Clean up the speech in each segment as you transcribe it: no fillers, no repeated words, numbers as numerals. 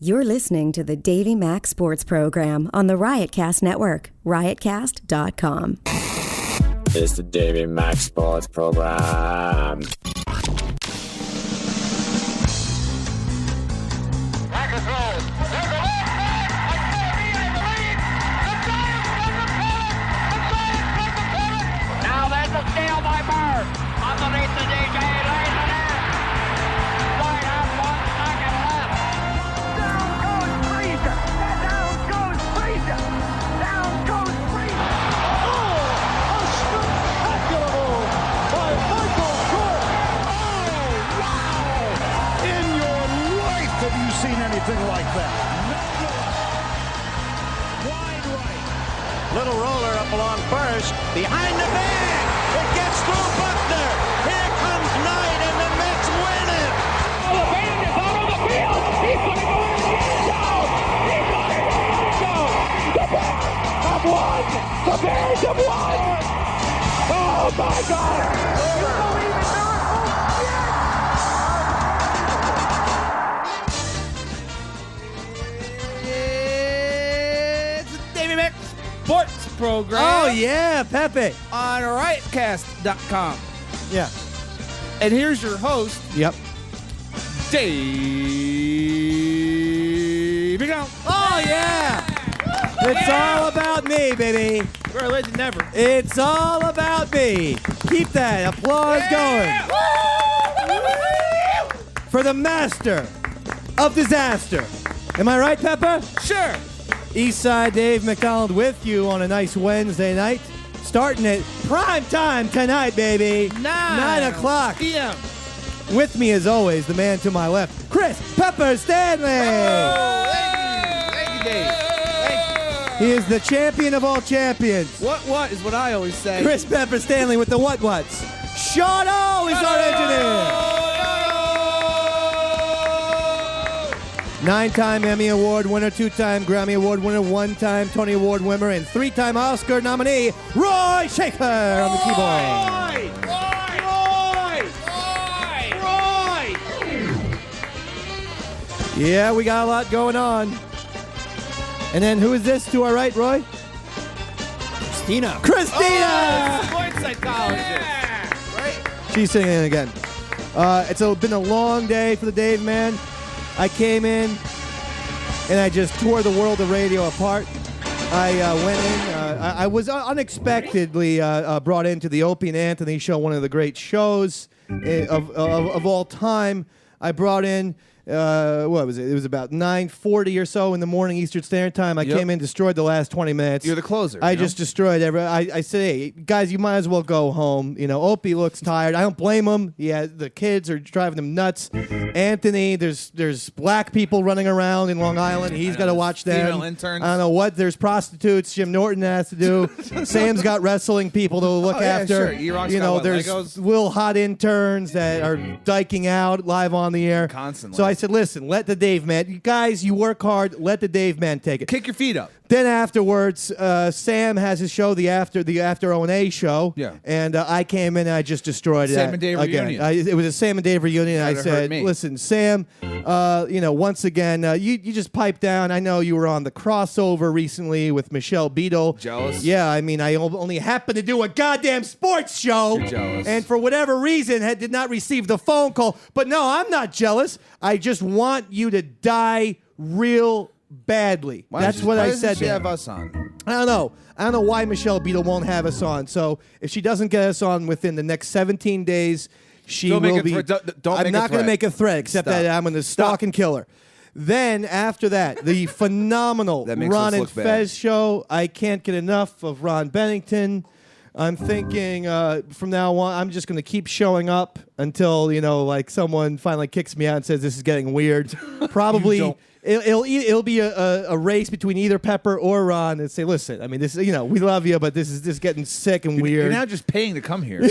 You're listening to the Davey Mac Sports Program on the Riotcast Network, riotcast.com. It's the Davey Mac Sports Program. Now there's a steal by Bird. Underneath the DJ, lays it in. Right up, 1 second left. Down goes Frazier. Down goes Frazier. Down goes Frazier. Oh, a spectacular move by Michael Jordan. Oh, wow. In your life have you seen anything like that? Wide right. Little roller up along first. Behind the bag. It gets through Buckner. Here comes Knight, and the Mets win it. Oh, the band is out on the field. He's going to go in the end zone. He's going to go in the end zone. The Bears have won. The Bears have won. Oh, my God. You believe in miracles? It's the Davey Mac Sports Program. Oh, yeah, Pepe. On riotcast.com. Yeah. And here's your host, Yep. Davey Mac. Oh, yeah. It's all about me, baby. We're a legend never. It's all about me. Keep that applause going. For the master of disaster. Am I right, Pepper? Sure. Eastside Dave McDonald with you on a nice Wednesday night. Starting at prime time tonight, baby. 9 o'clock. p.m. With me, as always, the man to my left, Chris Pepper Stanley. Oh, thank you, Dave. Thank He is the champion of all champions. you. What is what I always say. Chris Pepper Stanley with the what's. Sean O is our engineer. 9-time Emmy Award winner, 2-time Grammy Award winner, 1-time Tony Award winner, and 3-time Oscar nominee, Roy Shaker on the keyboard. Roy! Yeah, we got a lot going on. And then who is this to our right, Roy? Christina. Sports psychologist. Right? She's singing in again. It's been a long day for the Dave man. I came in and I just tore the world of radio apart. I went in. I was unexpectedly brought into the Opie and Anthony show, one of the great shows of all time. I brought in. What was it? It was about 9:40 or so in the morning Eastern Standard Time. I came in, destroyed the last 20 minutes. You're the closer. I just destroyed I said, hey, guys, you might as well go home. You know, Opie looks tired. I don't blame him. Yeah, the kids are driving him nuts. Anthony, there's black people running around in Long Island. He's got to watch them. Female interns. I don't know what. There's prostitutes. Jim Norton has to do. Sam's got wrestling people to look after. Sure. E-Rock's You got know, what, there's Legos? little hot interns that are diking out live on the air. Constantly. So I said, listen, let the Dave man. You guys, you work hard. Let the Dave man take it. Kick your feet up. Then afterwards, Sam has his show, the After O&A show. Yeah. And I came in and I just destroyed Sam it and Dave again. reunion. It was a Sam and Dave reunion. I Kinda hurt said, me. listen, Sam, once again, you just piped down. I know you were on the crossover recently with Michelle Beadle. Jealous? Yeah, I mean, I only happened to do a goddamn sports show. You're jealous. And for whatever reason, did not receive the phone call. But no, I'm not jealous. I just want you to die real badly. That's what I said She to have him. us on. I don't know why Michelle Beadle won't have us on. So if she doesn't get us on within the next 17 days, she Don't make will a be. threat. Don't I'm make a not going threat. to make a threat, except Stop. that I'm going to stalk and kill her. Then after that, the phenomenal That makes Ron us and look bad. Fez show. I can't get enough of Ron Bennington. I'm thinking from now on, I'm just going to keep showing up until someone finally kicks me out and says this is getting weird. Probably. don't. It'll be a race between either Pepper or Ron and say, listen, I mean, this, we love you, but this is just getting sick and weird. You're now just paying to come here.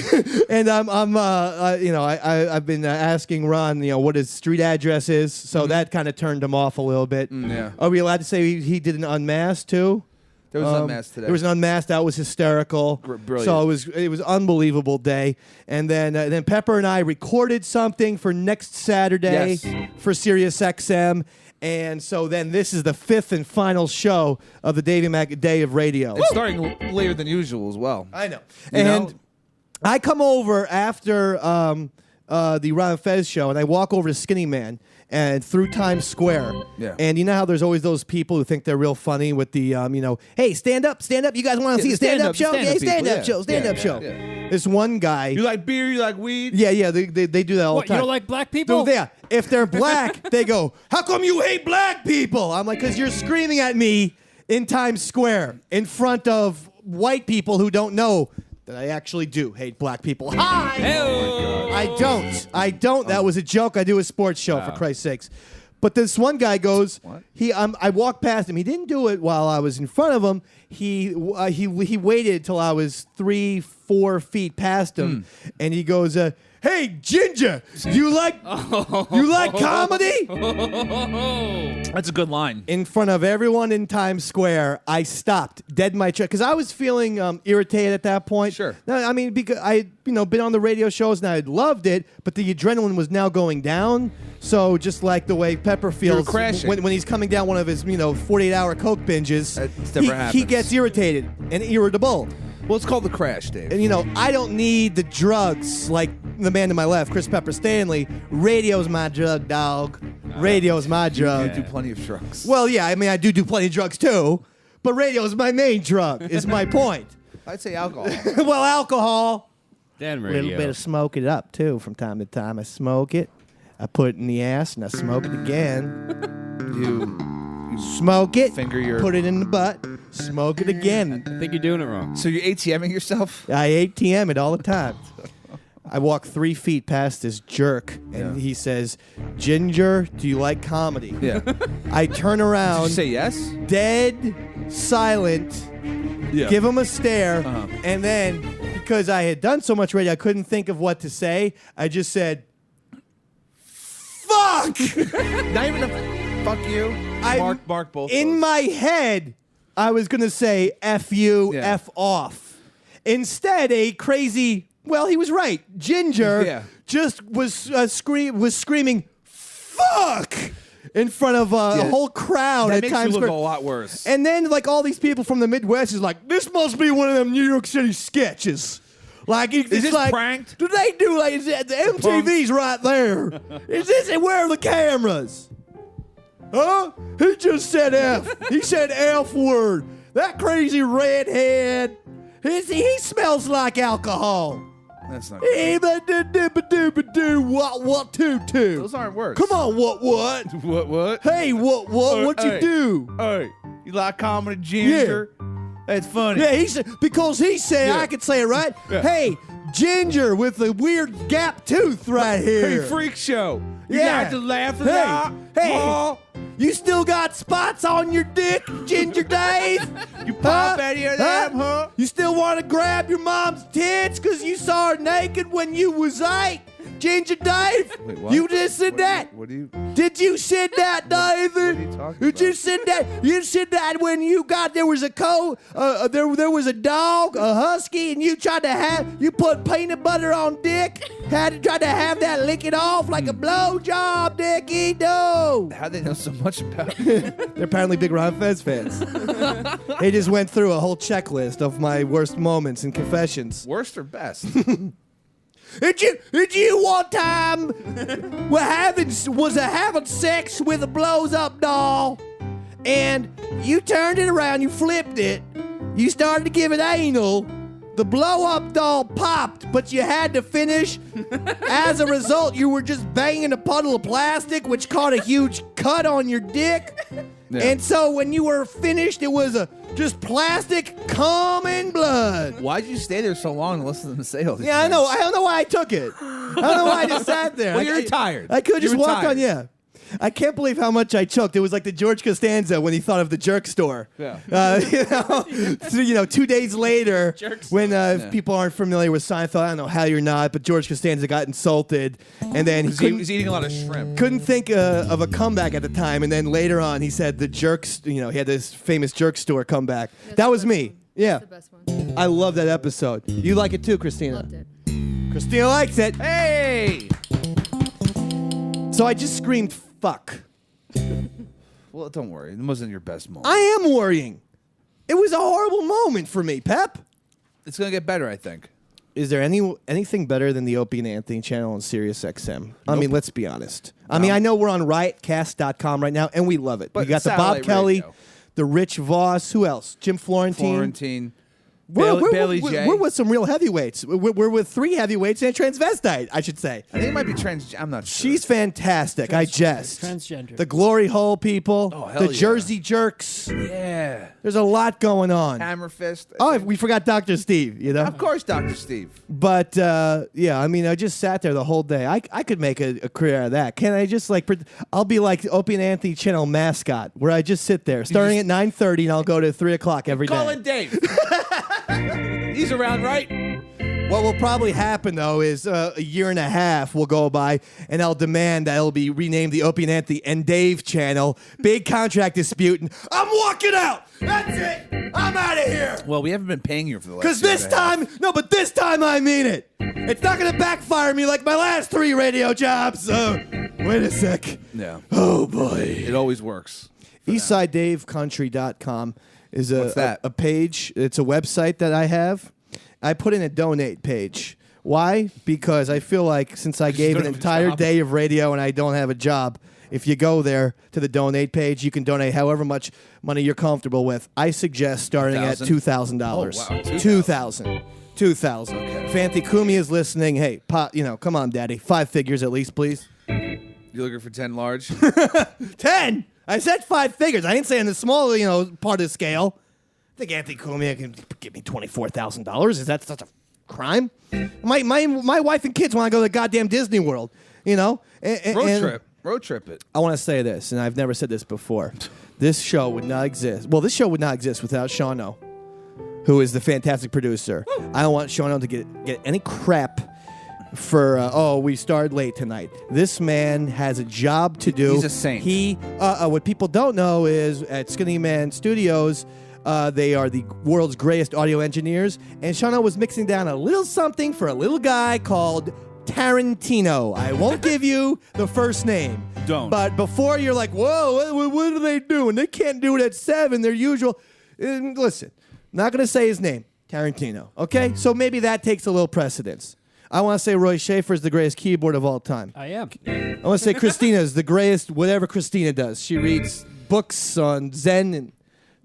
And I've been asking Ron, what his street address is, so that kind of turned him off a little bit. Yeah. Are we allowed to say he did an unmasked too? There was unmasked today. There was an unmasked. That was hysterical. Brilliant. So it was unbelievable day. And then Pepper and I recorded something for next Saturday Yes. for Sirius XM. And so then this is the 5th and final show of the Davey Mac Day of Radio. It's starting later than usual as well. I know. You And know? I come over after the Ron Fez show, and I walk over to Skinny Man and through Times Square. Yeah. And you know how there's always those people who think they're real funny with the, hey, stand up. You guys want to see a stand-up show? Stand-up show. Yeah. This one guy. You like beer? You like weed? Yeah, they do that all What, the time. you don't like black people? Dude, yeah, if they're black, they go, how come you hate black people? I'm like, because you're screaming at me in Times Square in front of white people who don't know that I actually do hate black people. Hi! Hey-o. I don't. That was a joke. I do a sports show, for Christ's sakes. But this one guy goes, I walked past him. He didn't do it while I was in front of him. He waited till I was 3-4 feet past him, and he goes, hey, Ginger, you like comedy? That's a good line. In front of everyone in Times Square, I stopped dead in my track because I was feeling irritated at that point. Sure. No, I mean, because I been on the radio shows and I loved it, but the adrenaline was now going down. So just like the way Pepper feels when he's coming down one of his 48-hour coke binges, That's never he happens. gets irritated and irritable. Well, it's called the crash, Dave. And I don't need the drugs like the man to my left, Chris Pepper Stanley. Radio's my drug, dog. Radio's my drug. You do plenty of drugs. Well, yeah, I mean, I do plenty of drugs too, but radio's my main drug, is my point. I'd say alcohol. Well, alcohol. Then A radio. little bit of smoke it up too from time to time. I smoke it, I put it in the ass, and I smoke it again. You Smoke it, finger your... put it in the butt, smoke it again. I think you're doing it wrong. So you're ATMing yourself? I ATM it all the time. I walk 3 feet past this jerk, and he says, Ginger, do you like comedy? Yeah. I turn around, Did you say yes? dead silent, Yeah. give him a stare, Uh-huh. and then, because I had done so much radio, I couldn't think of what to say. I just said, fuck! Not even a fuck you. Mark both. In those. my head, I was going to say F you, Yeah. F off. Instead, a crazy, well, he was right. Ginger just was screaming, fuck! In front of a whole crowd That at makes Times you look Square. a lot worse. And then, like, all these people from the Midwest is like, this must be one of them New York City sketches. Like, it's Is this like, pranked? Do they do like the MTV's right there? Is this where are the cameras? Huh? He just said F. He said F word. That crazy redhead. He smells like alcohol. That's not Hey, what two. Those aren't words. Come on, what? What? Hey, what? What you Hey. do? Hey, you like comedy, Ginger? That's funny. Yeah, he said because he said I could say it right. Yeah. Hey, Ginger with the weird gap tooth right here. Hey, freak show. You Yeah. got to laugh a Hey, lot. hey. Huh? You still got spots on your dick, Ginger Dave? You pop out of your damn, huh? You still want to grab your mom's tits because you saw her naked when you was 8? Ginger Dave? Wait, what? You just said that. What do you... Did you said that, David? What are you talking Did you about? said that? You said that when you got there was a there was a dog, a husky, and you put peanut butter on dick. Tried to have that lick it off like a blowjob, Dickie. No. How'd they know so much about it? They're apparently big Ron Fez fans. They just went through a whole checklist of my worst moments and confessions. Worst or best? Did you one time was having sex with a blows up doll, and you turned it around, you flipped it, you started to give it anal. The blow up doll popped, but you had to finish. As a result, you were just banging a puddle of plastic, which caught a huge cut on your dick. Yeah. And so when you were finished, it was just plastic, cum, and blood. Why'd you stay there so long and listen to them say all these Yeah, I things? know. I don't know why I took it. I don't know why I just sat there. Well, you're tired. I could You just were walk tired. on. Yeah. I can't believe how much I choked. It was like the George Costanza when he thought of the jerk store. Yeah. 2 days later, when people aren't familiar with Seinfeld, I don't know how you're not, but George Costanza got insulted, and then he He was eating a lot of shrimp. couldn't think of a comeback at the time, and then later on he said the jerks. He had this famous jerk store comeback. That was me. Yeah. That's the best one. I love that episode. You like it too, Christina? Loved it. Christina likes it. Hey! So I just screamed, fuck. Well, don't worry. It wasn't your best moment. I am worrying. It was a horrible moment for me, Pep. It's going to get better, I think. Is there anything better than the Opie and Anthony channel on Sirius XM? I mean, let's be honest. I mean, I know we're on riotcast.com right now, and we love it. But We got the Bob satellite Kelly, radio. the Rich Voss. Who else? Jim Florentine. Bailey J. We're with some real heavyweights. We're with 3 heavyweights and a transvestite, I should say. I think it might be trans. I'm not sure. She's fantastic. I jest. Transgender. The Glory Hole people. Oh, hell the yeah. Jersey Jerks. Yeah. There's a lot going on. Hammer Fist. Oh, we forgot Dr. Steve, you know? Of course, Dr. Steve. But, yeah, I mean, I just sat there the whole day. I could make a career out of that. Can I just, I'll be like Opie and Anthony channel mascot, where I just sit there, starting at 9:30, and I'll go to 3 o'clock every day. Call in Dave. He's around, right? What will probably happen, though, is a year and a half will go by, and I'll demand that it'll be renamed the Opie and Anthony and Dave channel. Big contract dispute, and I'm walking out. That's it. I'm out of here. Well, we haven't been paying you for the last Because year this and a half. time, but this time I mean it. It's not going to backfire me like my last 3 radio jobs. Wait a sec. Yeah. Oh, boy. It always works. EastSideDaveCountry.com is What's that? a page. It's a website that I have. I put in a donate page. Why? Because I feel like since I gave don't an have a entire job. day of radio and I don't have a job, if you go there to the donate page, you can donate however much money you're comfortable with. I suggest starting at $2,000. Oh, wow. $2,000. $2,000. Fanthi Kumi is listening. Hey, come on, Daddy. 5 figures at least, please. You looking for 10 large? 10. I said 5 figures. I didn't say on the small, part of the scale. I think Anthony Cumia can give me $24,000. Is that such a crime? My wife and kids want to go to the goddamn Disney World. Road trip it. I want to say this, and I've never said this before. This show would not exist. Well, this show would not exist without Shauno, who is the fantastic producer. I don't want Shauno to get any crap for we started late tonight. This man has a job to do. He's a saint. What people don't know is at Skinny Man Studios, they are the world's greatest audio engineers, and Shauno was mixing down a little something for a little guy called Tarantino. I won't give you the first name. Don't. But before you're like, whoa, what are they doing? They can't do it at 7. Their usual. Listen, I'm not going to say his name. Tarantino. Okay? So maybe that takes a little precedence. I want to say Roy Schaefer is the greatest keyboard of all time. I am. I want to say Christina is the greatest whatever Christina does. She reads books on Zen and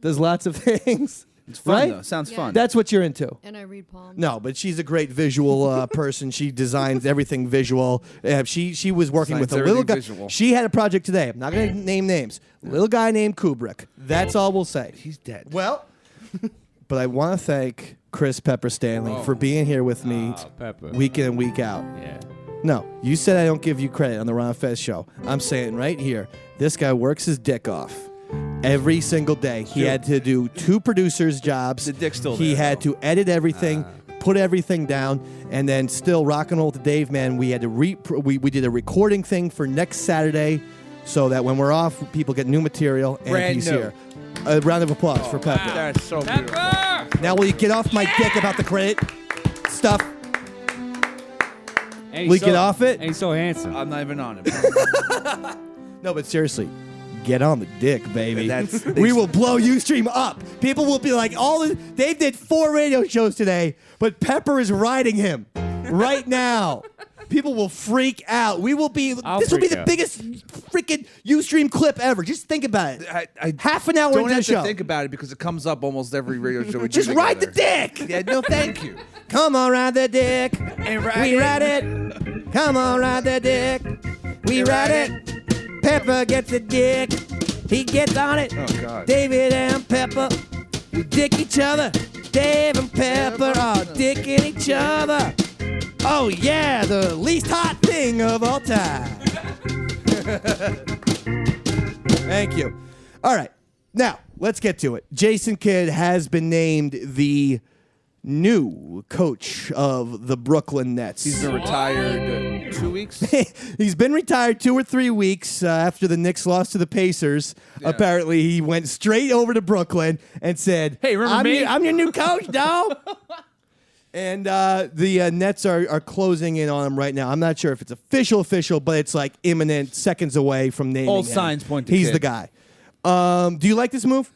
does lots of things. It's fun, right? though. Sounds fun. That's what you're into. And I read palms. No, but she's a great visual person. She designs everything visual. She was working with a Designs little everything guy. visual. She had a project today. I'm not going to name names. Little guy named Kubrick. That's all we'll say. He's dead. Well, but I want to thank Chris Pepper Stanley for being here with me Pepper. week in and week out. Yeah. No, you said I don't give you credit on the Ron Fez show. I'm saying right here, this guy works his dick off. Every single day. He had to do 2 producers' jobs. The dick's still He there, had though. to edit everything, put everything down, and then still rock and roll with the Dave, man. We had to we did a recording thing for next Saturday so that when we're off, people get new material, and Brand he's new. here. A round of applause for Pepper. That's so beautiful. Now, will you get off my dick about the credit stuff? Ain't We get off it? Ain't so handsome. I'm not even on it. No, but seriously, get on the dick, baby. That's- we will blow Ustream up. People will be like, Dave did 4 radio shows today, but Pepper is riding him right now. People will freak out. This will be freak the out. biggest freaking Ustream clip ever. Just think about it. I Half an hour don't into have the to show. think about it because it comes up almost every radio show we do Just ride the together. dick. Yeah, no, thank you. Come on, ride the dick. And ride We it. ride it. Come on, ride the dick. We ride it. Pepper gets the dick. He gets on it. Oh, God. David and Pepper. We dick each other. Dave and Pepper are dicking each other. Oh, yeah, the least hot thing of all time. Thank you. All right. Now, let's get to it. Jason Kidd has been named the new coach of the Brooklyn Nets. He's been retired 2 weeks. He's been retired 2 or 3 weeks after the Knicks lost to the Pacers. Yeah. Apparently, he went straight over to Brooklyn and said, Hey, remember I'm me?" I'm your new coach, dog. And the Nets are closing in on him right now. I'm not sure if it's official, but it's like imminent, seconds away from naming All him. signs point to He's Kidd. the guy. Do you like this move?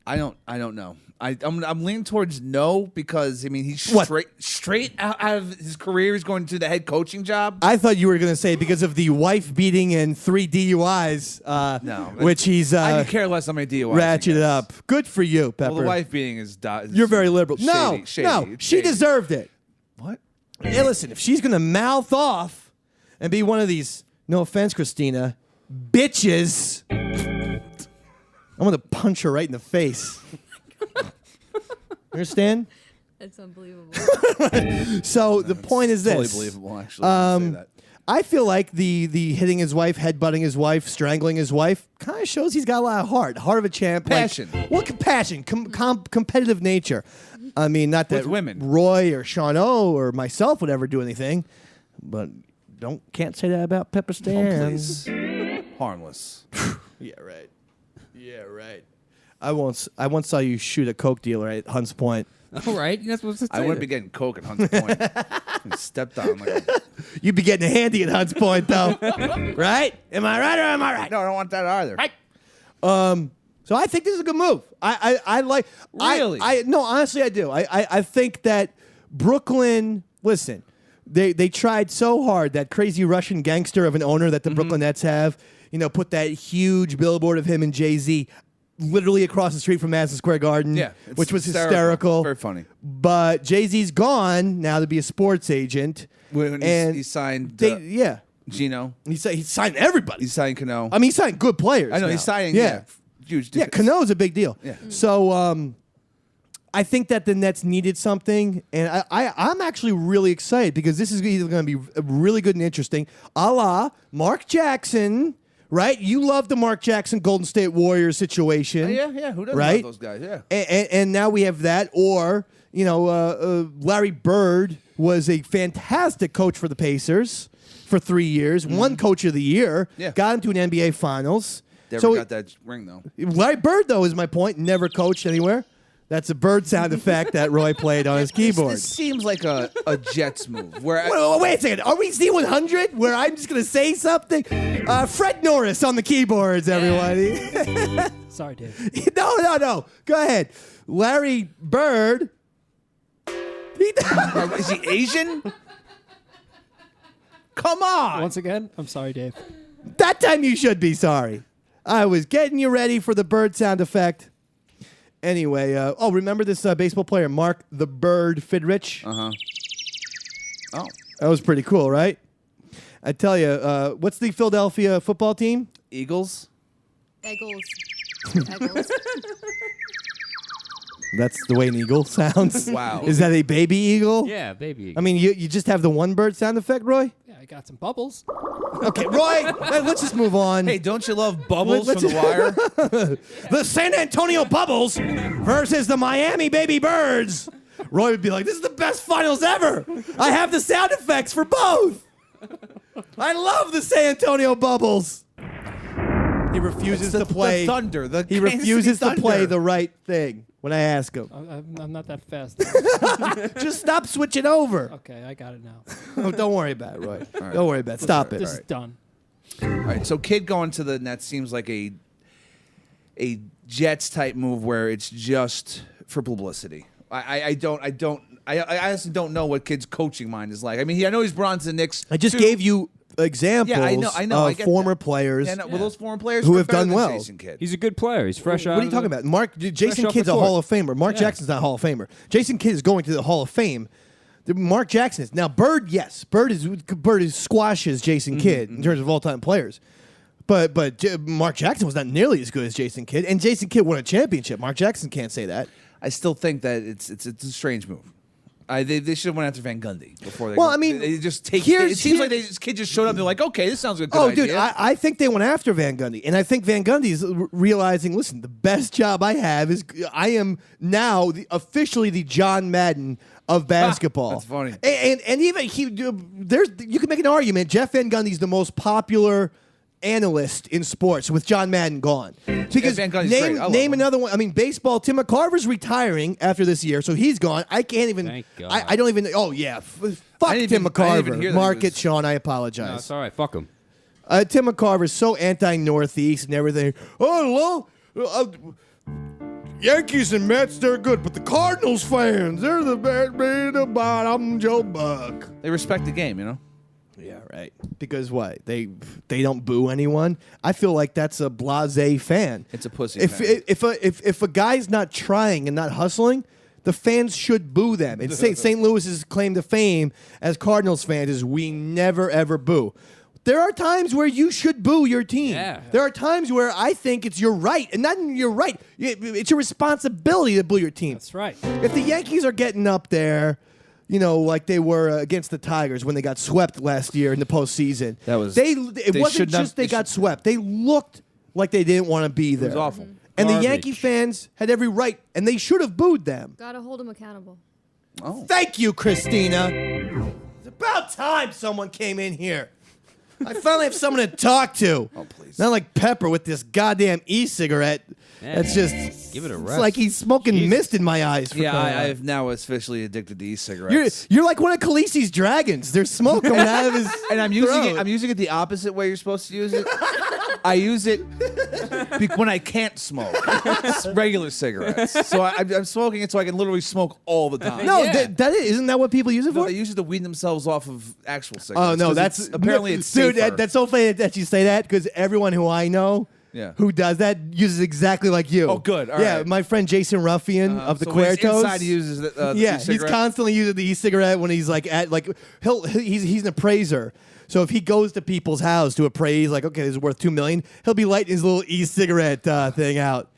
I don't know. I'm leaning towards no because I mean he's What? straight out of his career. He's going to the head coaching job. I thought you were going to say because of the wife beating and 3 DUIs. No, which he's I could care less how many DUIs. ratcheted up. Good for you, Pepper. Well, the wife beating is You're very liberal. Shady, shady. No, It's she shady. deserved it. What? Hey, listen, if she's going to mouth off and be one of these, no offense, Christina, bitches, I'm going to punch her right in the face. Understand? That's unbelievable. So the point is this. Totally believable, actually. Say that. I feel like the hitting his wife, headbutting his wife, strangling his wife kind of shows he's got a lot of heart of a champ. Passion. What passion? Competitive nature. I mean, not that With women. Roy or Sean O or myself would ever do anything, but can't say that about Pepper Stan. Please. Harmless. Yeah, right. Yeah, right. I once saw you shoot a coke dealer at Hunts Point. All right, you're not supposed to say I wouldn't be that. getting coke at Hunts Point. And stepped on like You'd be getting handy at Hunts Point, though, right? Am I right or am I right? no, I don't want that either. Right. So I think this is a good move. I like. Really? No, honestly, I do. I think that Brooklyn. Listen, they tried so hard. That crazy Russian gangster of an owner that the Brooklyn Nets have. Put that huge billboard of him and Jay-Z literally across the street from Madison Square Garden. Yeah, it's which was hysterical. Very funny. But Jay-Z's gone now to be a sports agent. When and he signed Gino. He signed everybody. He signed Cano. I mean, he signed good players. I know now. he's signing. Yeah. Huge. Yeah, tickets. Cano's a big deal. Yeah. So I think that the Nets needed something, and I'm actually really excited because this is either going to be really good and interesting, a la Mark Jackson, right? You love the Mark Jackson Golden State Warriors situation. Yeah. Who doesn't Right? love those guys? Yeah. And now we have that, or, Larry Bird was a fantastic coach for the Pacers for 3 years, won Coach of the Year, Yeah. got into an NBA Finals. Never got that ring though. Larry Bird, though, is my point. Never coached anywhere. That's a bird sound effect that Roy played on his keyboard. This seems like a Jets move. Where Wait a second. Are we Z100 where I'm just going to say something? Fred Norris on the keyboards, everybody. Sorry, Dave. No. Go ahead. Larry Bird. is he Asian? Come on. Once again, I'm sorry, Dave. That time you should be sorry. I was getting you ready for the bird sound effect. Anyway, remember this baseball player, Mark the Bird Fidrich? Oh. That was pretty cool, right? I tell you, what's the Philadelphia football team? Eagles. Eggles. Eggles. That's the way an eagle sounds. Wow. Is that a baby eagle? Yeah, baby. I mean, you just have the one bird sound effect, Roy? Yeah, I got some bubbles. Okay, Roy, let's just move on. Hey, don't you love Bubbles Let's- from The Wire? The San Antonio Bubbles versus the Miami Baby Birds. Roy would be like, this is the best finals ever. I have the sound effects for both. I love the San Antonio Bubbles. He refuses to play. The Thunder. He refuses to play the right thing when I ask him. I'm not that fast. Just stop switching over. Okay, I got it now. Oh, don't worry about it, Roy. Don't worry about it. Stop it. This is done. All right, so kid going to the Nets seems like a Jets type move where it's just for publicity. I honestly don't know what kid's coaching mind is like. I mean, I know he's brought to the Knicks. I just too. gave you examples I know. I of get former that. players Yeah, no, well, those former players who are have better done than well. Jason Kidd. He's a good player. He's fresh out. What are you talking about? Jason off Kidd's the a court. Hall of Famer. Mark Yeah. Jackson's not a Hall of Famer. Jason Kidd is going to the Hall of Fame. Mark Jackson is. Now, Bird, yes. Bird squashes Jason Kidd in terms of all-time players. But Mark Jackson was not nearly as good as Jason Kidd, and Jason Kidd won a championship. Mark Jackson can't say that. I still think that it's a strange move. They should have went after Van Gundy before they. Well, I mean, they just take. here's- It seems like here's- this kid just showed up. And they're like, okay, this sounds like a good Oh, idea. dude, I think they went after Van Gundy. And I think Van Gundy's realizing, listen, the best job I have is I am now officially the John Madden of basketball. That's funny. And even you can make an argument. Jeff Van Gundy's the most popular analyst in sports with John Madden gone. Because Van Gundy's great. I love name him. another one. I mean, baseball. Tim McCarver's retiring after this year, so he's gone. I can't even. Thank God. I don't even. Oh yeah, fuck I didn't Tim even- I didn't even McCarver. hear that he Mark it, was- Sean. I apologize. No, it's all right. Fuck him. Tim McCarver's so anti-Northeast and everything. Oh, well, Yankees and Mets, they're good, but the Cardinals fans, they're the bad man, the bottom, Joe Buck. They respect the game, you know? Yeah, right. Because what? They don't boo anyone? I feel like that's a blasé fan. It's a pussy If fan. if a guy's not trying and not hustling, the fans should boo them. And St. Louis's claim to fame as Cardinals fans is we never, ever boo. There are times where you should boo your team. Yeah. There are times where I think it's your right, and not your right. It's your responsibility to boo your team. That's right. If the Yankees are getting up there, you know, like they were against the Tigers when they got swept last year in the postseason. That was- it they wasn't should not- just they they got should- swept. They looked like they didn't want to be there. It was awful. And the Garbage. Yankee fans had every right, and they should have booed them. Gotta hold him accountable. Oh. Thank you, Christina. It's about time someone came in here. I finally have someone to talk to. Oh, please. Not like Pepper with this goddamn e-cigarette. Yeah. That's just Give it a It's rest. like he's smoking Jesus. mist in my eyes. For Yeah, crying out loud. I've now officially addicted to e-cigarettes. You're like one of Khaleesi's dragons. There's smoke coming out of his And I'm using throat. it. I'm using it the opposite way you're supposed to use it. I use it when I can't smoke. It's regular cigarettes. So I'm smoking it so I can literally smoke all the time. No, Yeah. isn't that what people use it No, for? they use it to wean themselves off of actual cigarettes. Oh no, 'Cause that's apparently it's dude. safer. That's so funny that you say that because everyone who I know, Yeah. who does that uses exactly like you. Oh, good. All yeah, right. my friend Jason Ruffian of the so when he's Quertos. inside, he uses the yeah, he's e-cigarette. constantly using the e-cigarette when he's like he's an appraiser. So if he goes to people's house to appraise, like, okay, this is worth $2 million, he'll be lighting his little e-cigarette thing out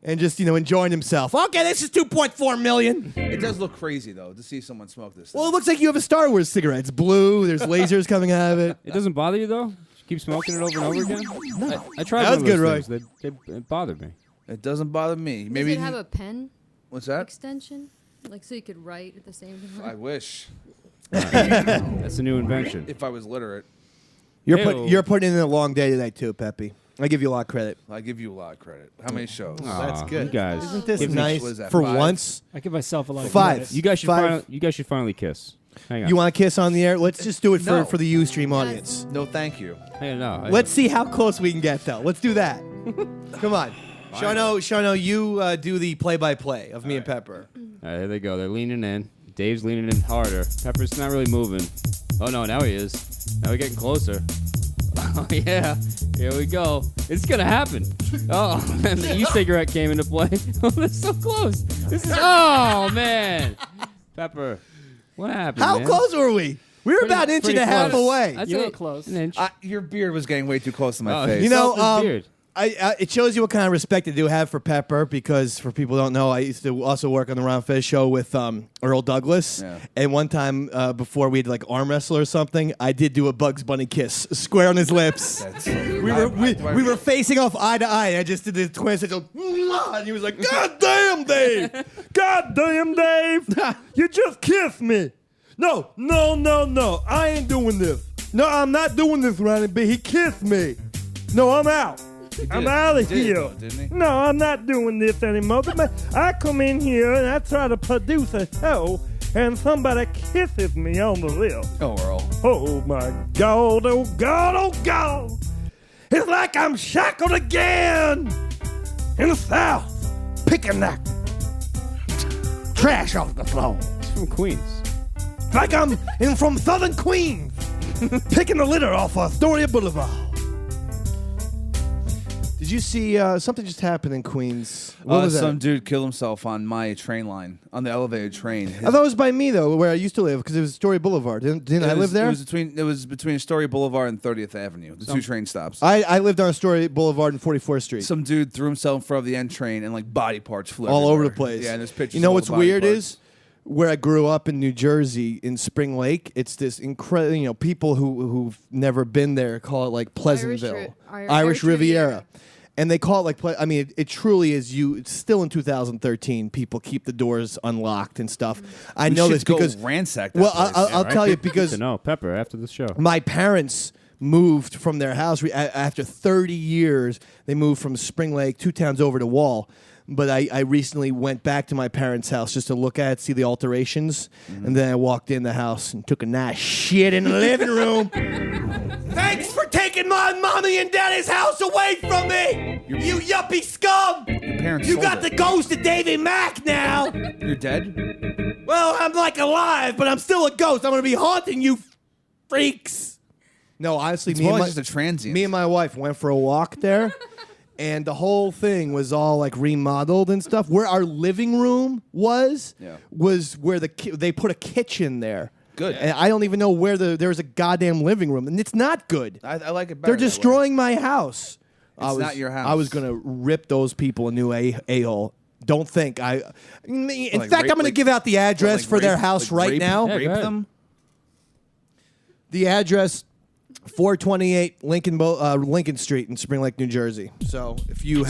and just enjoying himself. Okay, this is $2.4 million. It does look crazy though to see someone smoke this. Well, it looks like you have a Star Wars cigarette. It's blue. There's lasers coming out of it. It doesn't bother you though? Keep smoking it over and over again? No. I tried That was one of good, those Roy. things. It bothered me. It doesn't bother me. Maybe Does it have a pen what's that? extension? Like so you could write at the same time? I wish That's a new invention. if I was literate. Ew. You're putting in a long day tonight too, Peppy. I give you a lot of credit. I give you a lot of credit. How many shows? That's Aw, good. You guys, Isn't this give me- nice what is that, for 5? once? I give myself a lot of 5. credit. You guys should 5. finally kiss. Hang on. You want to kiss on the air? Let's just do it No. for the Ustream audience. No, thank you. Hang on, no. Let's see how close we can get, though. Let's do that. Come on. Shano, you do the play-by-play of me and Pepper. All right, here they go. They're leaning in. Dave's leaning in harder. Pepper's not really moving. Oh, no, now he is. Now we're getting closer. Oh, yeah. Here we go. It's going to happen. Oh, and the e-cigarette came into play. Oh, they're so close. This is, oh, man. Pepper, what happened, How man? close were we? We were about an inch and pretty a half close. away. I'd You say were close. An inch. Your beard was getting way too close to my Oh, face. You know, Soft as beard. it shows you what kind of respect I do have for Pepper because, for people who don't know, I used to also work on the Ron Fez show with Earl Douglas. Yeah. And one time before we had like arm wrestle or something, I did do a Bugs Bunny kiss square on his lips. We were facing off eye to eye. I just did the twist and he was like, "God damn, Dave! God damn, Dave! You just kissed me! No! I ain't doing this. No, I'm not doing this, Ronnie B. He kissed me. No, I'm out. I'm out of He did, here. though, didn't he? No, I'm not doing this anymore. I come in here and I try to produce a show, and somebody kisses me on the lips. Oh, Earl. Oh my God, oh God, oh God. It's like I'm shackled again in the South, picking that trash off the floor. It's from Queens. It's like I'm from Southern Queens, picking the litter off Astoria Boulevard. Did you see something just happened in Queens? What was that? Some dude killed himself on my train line, on the elevated train. I thought it was by me though, where I used to live, because it was Astoria Boulevard. Didn't I live there? It was between Astoria Boulevard and 30th Avenue, the two train stops. I lived on Astoria Boulevard and 44th Street. Some dude threw himself in front of the end train and like body parts flew all over everywhere. the place. Yeah, and there's pictures. You know of all what's the body weird parts. is where I grew up in New Jersey in Spring Lake. It's this incredible. People who've never been there call it like Pleasantville, Irish Riviera. And they call it like, it truly is it's still in 2013. People keep the doors unlocked and stuff. I We know should this go because, ransack that well, place. I'll Right? tell you Good because to know, Pepper, after the show. my parents moved from their house after 30 years. They moved from Spring Lake 2 towns over to Wall. But I recently went back to my parents' house just to look at it, see the alterations. And then I walked in the house and took a nice shit in the living room. Thanks for taking my mommy and daddy's house away from me! You yuppie scum! Your parents You sold got it. the ghost of Davey Mac now! You're dead? Well, I'm like alive, but I'm still a ghost. I'm gonna be haunting you freaks. No, honestly, It's more like just a transient. me and my wife went for a walk there, and the whole thing was all like remodeled and stuff. Where our living room was where they put a kitchen there. Good. And I don't even know where there was a goddamn living room, and it's not good. I like it better. They're that way. destroying my house. It's not your house. I was gonna rip those people a new a-hole. Don't think in Like fact, rape- I'm gonna like- give out the address Like for their rape- house like right rape- now. Yeah, Rape go ahead. them? The address, 428 Lincoln Street in Spring Lake, New Jersey. So if you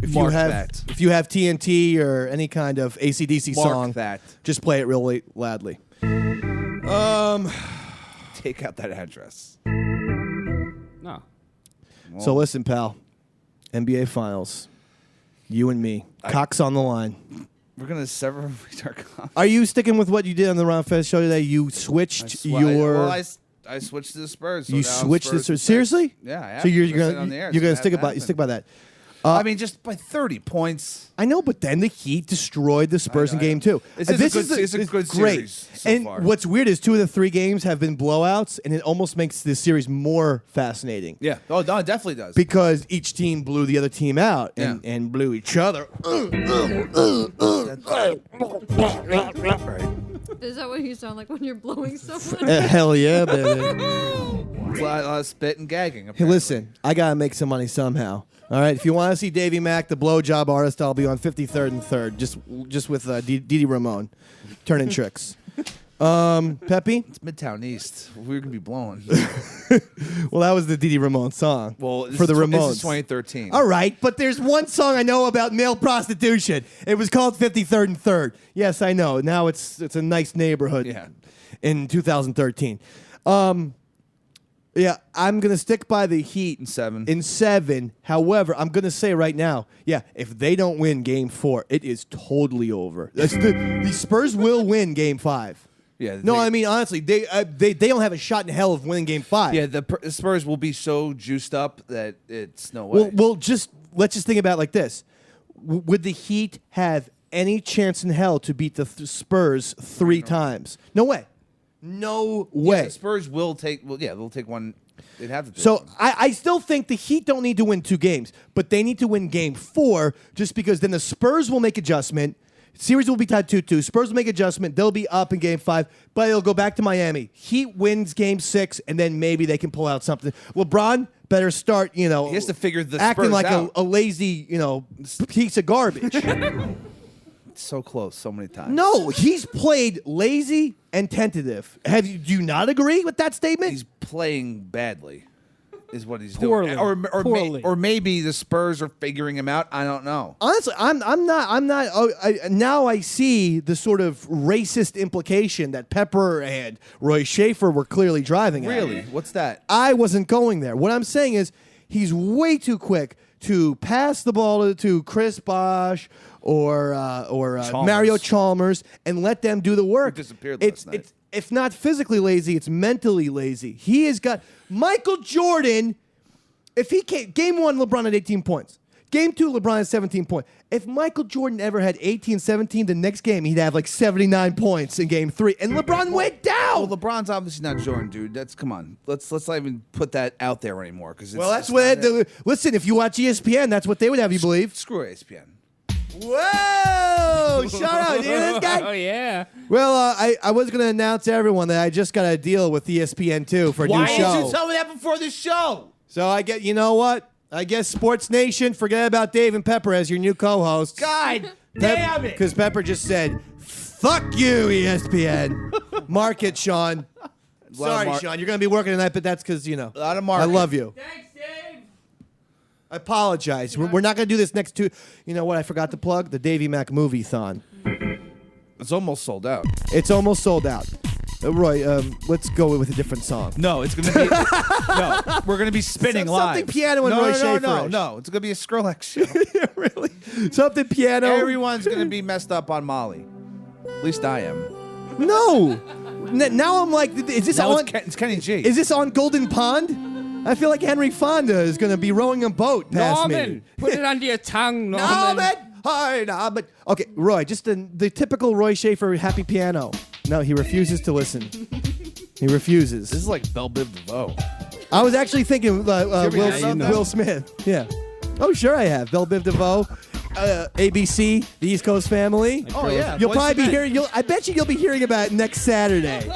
Mark have that. if you have TNT or any kind of AC/DC Mark song, that. just play it really loudly. Take out that address. No. So listen, pal. NBA Finals. You and me. Cock's on the line. We're gonna sever our con- Are you sticking with what you did on the Ron Fez show today? You switched your. Well, I switched to the Spurs. So you now switched Spurs this. and Seriously? Spurs. Yeah, I have So you're to. I said it on the air. you're gonna So stick that about happened. stick by that. I mean, just by 30 points. I know, but then the Heat destroyed the Spurs in Game 2. This is a good great. series so and far. what's weird is 2 of the 3 games have been blowouts, and it almost makes this series more fascinating. Yeah. Oh, no, it definitely does. Because each team blew the other team out and, Yeah. and blew each other. Is that what you sound like when you're blowing someone? Hell yeah, baby. A lot of spit and gagging. Hey, apparently. listen, I gotta make some money somehow. All right, if you want to see Davey Mac, the blowjob artist, I'll be on 53rd and 3rd, just with Didi Ramone, turning tricks. Peppy? It's Midtown East. We're gonna be blowing. Well, that was the Didi Ramone song. Well, this for the is, Ramones. This is 2013. All right, but there's one song I know about male prostitution. It was called 53rd and 3rd. Yes, I know. Now it's a nice neighborhood. Yeah. In 2013. Yeah, I'm going to stick by the Heat. In 7. However, I'm going to say right now, if they don't win Game 4, it is totally over. The Spurs will win Game 5. Yeah. No, I mean, honestly, they don't have a shot in hell of winning Game 5. Yeah, the Spurs will be so juiced up that it's no way. Well, let's just think about it like this. Would the Heat have any chance in hell to beat the Spurs 3 times? No way. No way. Yeah, the Spurs will take. Well, yeah, they'll take one. They'd have to. Take So one. I still think the Heat don't need to win 2 games, but they need to win Game 4 just because then the Spurs will make adjustment. Series will be tied 2-2. Spurs will make adjustment. They'll be up in Game 5, but it'll go back to Miami. Heat wins Game 6, and then maybe they can pull out something. LeBron better start, He has to figure the acting Spurs like out. a lazy, piece of garbage. So close, so many times. No, he's played lazy and tentative. Do you not agree with that statement? He's playing badly, is what he's Poorly. doing. Poorly. Or maybe the Spurs are figuring him out. I don't know. Honestly, I'm not. Now I see the sort of racist implication that Pepper and Roy Schaefer were clearly driving at. Really? What's that? I wasn't going there. What I'm saying is he's way too quick to pass the ball to Chris Bosh or Mario Chalmers and let them do the work. He disappeared last night. It's not physically lazy, it's mentally lazy. He has got Michael Jordan. If he came, Game 1, LeBron had 18 points. Game 2, LeBron had 17 points. If Michael Jordan ever had 18, 17, the next game he'd have like 79 points in Game 3, and LeBron went down. Well, LeBron's obviously not Jordan, dude. Come on. Let's not even put that out there anymore because That's what. Listen, if you watch ESPN, that's what they would have you believe. Screw ESPN. Whoa! Shout out, you hear this guy? Oh yeah. Well, I was going to announce to everyone that I just got a deal with ESPN 2 for a new show. Why did you tell me that before the show? So you know what? I guess Sports Nation, forget about Dave and Pepper as your new co-hosts. God damn it! Because Pepper just said, "Fuck you, ESPN." Mark it, Sean. Sorry, Sean. You're going to be working tonight, but that's because a lot of I marketing. love you. Thanks, Dave. I apologize. We're not going to do this next 2. You know what? I forgot to plug the Davey Mac movie-thon. It's almost sold out. It's almost sold out. Roy, let's go with a different song. No, it's gonna be no. We're gonna be spinning live. Something piano and no, Roy no, Schaefer. no. It's gonna be a Skrillex show. Really? Something piano. Everyone's gonna be messed up on Molly. At least I am. No. Now I'm like, is this Now on? it's Kenny G. Is this on Golden Pond? I feel like Henry Fonda is going to be rowing a boat past me. Norman, put it under your tongue, Norman. Norman! Hi, Norman. Okay, Roy, just the typical Roy Schaefer happy piano. No, he refuses to listen. He refuses. This is like Belle Biv DeVoe. I was actually thinking Will Smith. Yeah. Oh, sure I have. Belle Biv DeVoe, ABC, The East Coast Family. Oh, yeah. You'll Boys probably to be Men. hearing. I bet you'll be hearing about it next Saturday.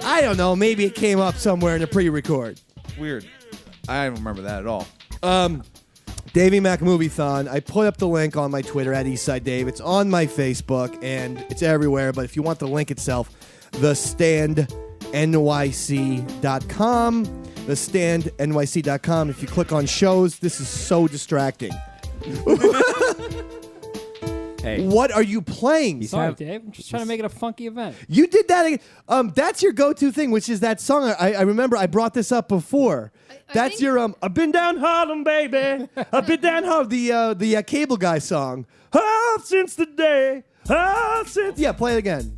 I don't know. Maybe it came up somewhere in a pre-record. Weird. I don't remember that at all. Davey Mac Movie-thon. I put up the link on my Twitter at Eastside Dave. It's on my Facebook, and it's everywhere. But if you want the link itself, thestandnyc.com. Thestandnyc.com. If you click on shows, this is so distracting. Hey, What are you playing? Sorry, Dave. I'm just trying to make it a funky event. You did that. That's your go-to thing, which is that song. I remember I brought this up before. That's think- your I've been down Harlem, baby. I've been down Harlem. The Cable Guy song. Since the day. Yeah, play it again.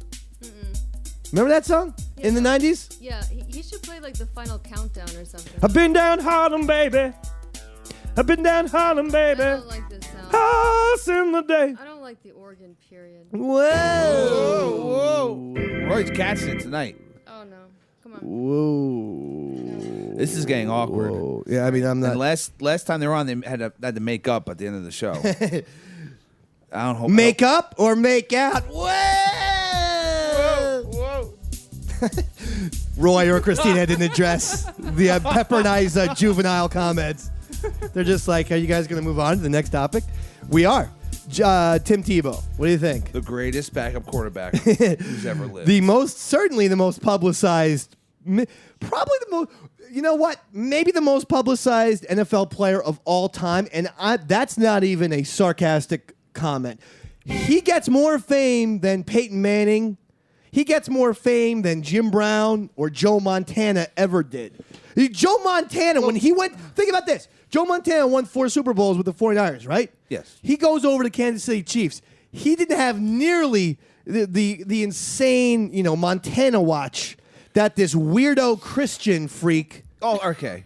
Remember that song in the 90s? Yeah, he should play like the final countdown or something. I've been down Harlem, baby. I've been down Harlem, I baby. don't like this sound. In the day. I don't like the organ, period. Whoa. Roy's catching it tonight. Oh no. Come on. Whoa. This is getting awkward. Whoa. Yeah, I mean, I'm not. And last time they were on, they had to make up at the end of the show. I don't hope Make up or make out? Whoa! Roy or Christina didn't address the Pepper and I's juvenile comments. They're just like, are you guys going to move on to the next topic? We are. Tim Tebow. What do you think? The greatest backup quarterback who's ever lived. Certainly the most publicized, probably the most, you know what? Maybe the most publicized NFL player of all time. And that's not even a sarcastic comment. He gets more fame than Peyton Manning. He gets more fame than Jim Brown or Joe Montana ever did. Joe Montana, when he went, think about this. Joe Montana won 4 Super Bowls with the 49ers, right? Yes. He goes over to Kansas City Chiefs. He didn't have nearly the insane, Montana watch that this weirdo Christian freak. Oh, okay.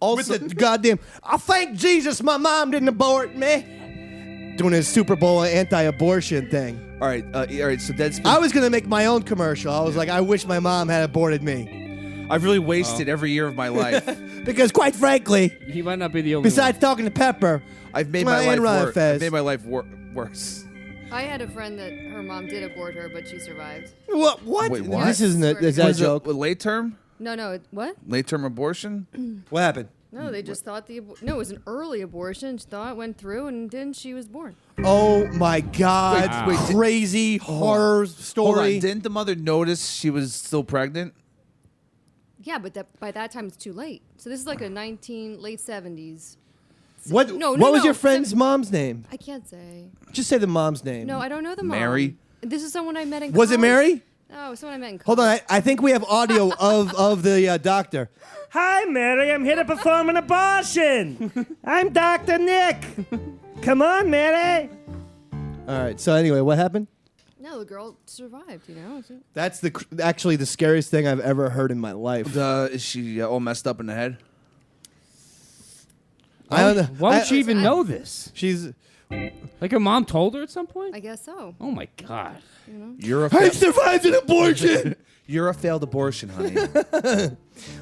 Also, with the goddamn, I thank Jesus my mom didn't abort me. Doing his Super Bowl anti-abortion thing. All right. So that's. I was going to make my own commercial. I was like, I wish my mom had aborted me. I've really wasted every year of my life. Because quite frankly, he might not be the only besides talking to Pepper, I've made my life worse. I've made my life worse. I had a friend that her mom did abort her, but she survived. What? Wait, what? This isn't is that a joke? Late term? No, what? Late term abortion? What happened? No, they just thought no, it was an early abortion. She thought it went through, and then she was born. Oh my God! Wait, crazy horror story. Hold on. Didn't the mother notice she was still pregnant? Yeah, but by that time it's too late. So this is like a late 70s. What? No, what was your seven- friend's mom's name? I can't say. Just say the mom's name. No, I don't know the mom. Mary? This is someone I met in Was it college. Mary? No, someone I met in college. Hold on, I think we have audio of the doctor. Hi, Mary. I'm here to perform an abortion. I'm Dr. Nick. Come on, Mary. All right. So anyway, what happened? No, the girl survived, That's actually the scariest thing I've ever heard in my life. Is she all messed up in the head? I don't know. Why would she even know this? She's Like her mom told her at some point? I guess so. Oh my God. You're a I survived an abortion. You're a failed abortion, honey.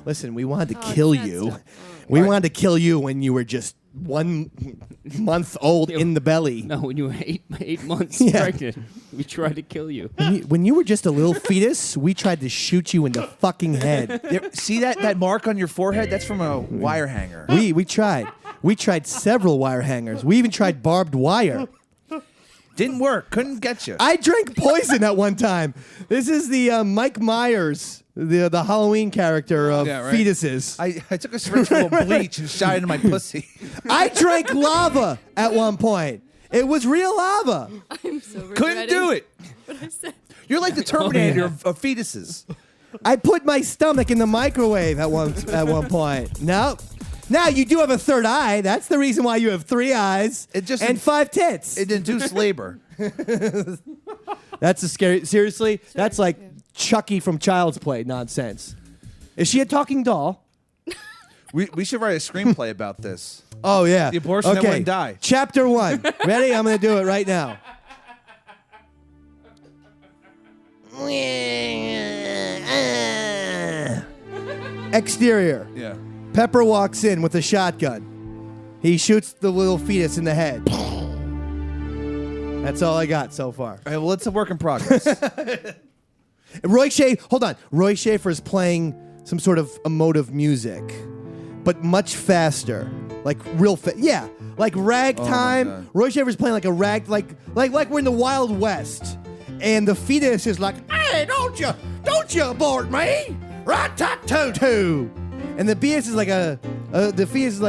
Listen, we wanted to Oh, kill that's you. not- We wanted to kill you when you were just 1 month old in the belly. No, when you were eight months Yeah. pregnant, we tried to kill you. When you were just a little fetus, we tried to shoot you in the fucking head. See that mark on your forehead? That's from a wire hanger. We tried. We tried several wire hangers. We even tried barbed wire. Didn't work. Couldn't get you. I drank poison at one time. This is the Mike Myers, the Halloween character of Yeah, right. fetuses. I took a syringe full of bleach and shot it into my pussy. I drank lava at one point. It was real lava. I'm so Couldn't do it. What I said. You're like the Terminator of fetuses. I put my stomach in the microwave at one point. No. Now you do have a third eye. That's the reason why you have 3 eyes and 5 tits. It induced labor. That's a scary. Seriously, that's like Chucky from Child's Play nonsense. Is she a talking doll? We should write a screenplay about this. Oh, yeah. The abortion that wouldn't die. Chapter 1. Ready? I'm going to do it right now. Exterior. Yeah. Pepper walks in with a shotgun. He shoots the little fetus in the head. That's all I got so far. All right, well, it's a work in progress. Hold on. Roy Schaefer is playing some sort of emotive music, but much faster. Like real fast. Yeah. Like ragtime. God. Roy Schaefer's playing like a like we're in the Wild West. And the fetus is like, hey, don't you abort me. Rat-tat-too-too. And the fetus is like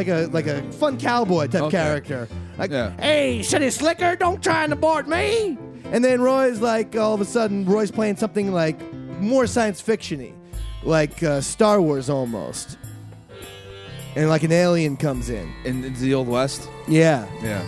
a fun cowboy type character. Like, hey, city slicker, don't try and abort me. And then Roy's like, all of a sudden, Roy's playing something like more science fiction-y, like Star Wars almost. And like an alien comes in. Into the Old West? Yeah. Yeah.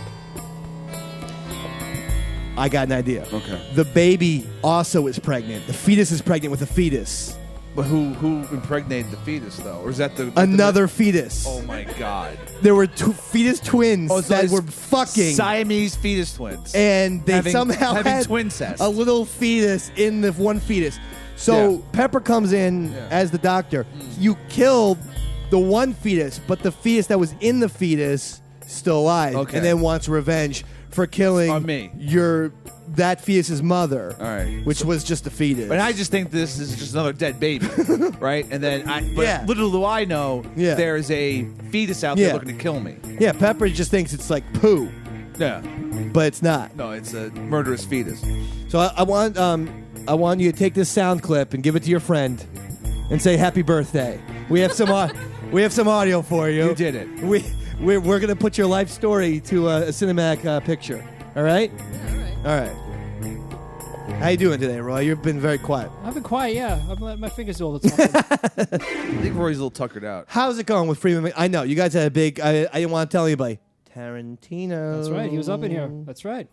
I got an idea. Okay. The baby also is pregnant. The fetus is pregnant with a fetus. But who impregnated the fetus, though? Or is that Another fetus. Oh, my God. There were fetus twins that were fucking. Siamese fetus twins. And they somehow having had twin cest. a little fetus in the one fetus. So Pepper comes in as the doctor. You killed the one fetus, but the fetus that was in the fetus still alive. Okay. And then wants revenge for killing On me. that fetus's mother. All right. Which was just a fetus. But I just think this is just another dead baby, right? And then, little do I know, there's a fetus out there looking to kill me. Yeah, Pepper just thinks it's like poo. Yeah. But it's not. No, it's a murderous fetus. So I want you to take this sound clip and give it to your friend and say happy birthday. We have some audio for you. You did it. We're gonna put your life story to a cinematic picture. All right? All right. How you doing today, Roy? You've been very quiet. I've been quiet, yeah. I've let my fingers do all the talking. I think Roy's a little tuckered out. How's it going with Freeman? I know you guys had a big. I didn't want to tell anybody. Tarantino. That's right. He was up in here. That's right.